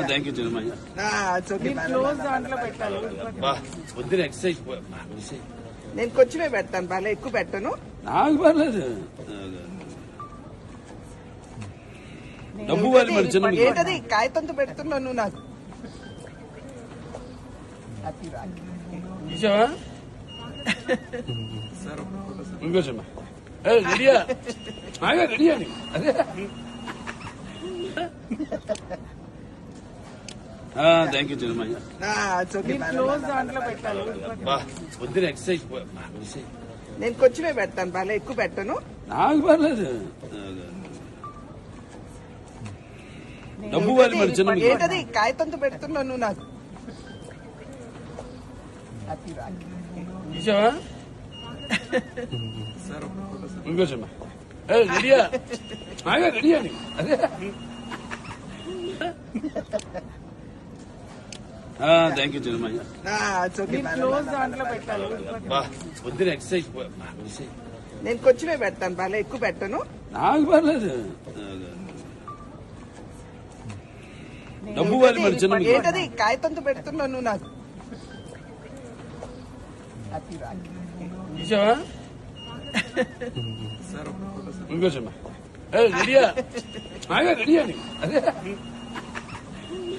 Thank you Chinnamayya. పొద్దున exercise నేను కొంచెమే పెడతాను, బాగా ఎక్కువ పెట్టను. నాకు పర్లేదు. డబ్బు వాళ్ళు మరి చిన్న ఏంటది కాగితంతో పెడుతున్నావు నువ్వు నాకు. చూసావా ఇంకోసమ్మా రెడీయా బాగా రెడీయా అదే థ్యాంక్ యూ చిన్నమయ్య. పొద్దున ఎక్సర్సైజ్ నేను కొంచెమే పెడతాను, బాగా ఎక్కువ పెట్టను. నాకు పర్లేదు. డబ్బు వాళ్ళు మరి చిన్న ఏంటది కాగితంతో పెడుతున్నావు నువ్వు నాకు. చూసావా ఇంకోసమ్మా రెడీయా బాగా రెడీయా అదే థ్యాంక్ యూ చిన్నమయ్య. పొద్దున ఎక్సర్సైజ్ నేను కొంచెమే పెడతాను, బాగా ఎక్కువ పెట్టను. నాకు పర్లేదు. డబ్బు వాళ్ళు మరి చిన్న ఏంటది కాగితంతో పెడుతున్నావు నువ్వు నాకు. చూసావా ఇంకోసమ్మా రెడీయా బాగా రెడీయా అదే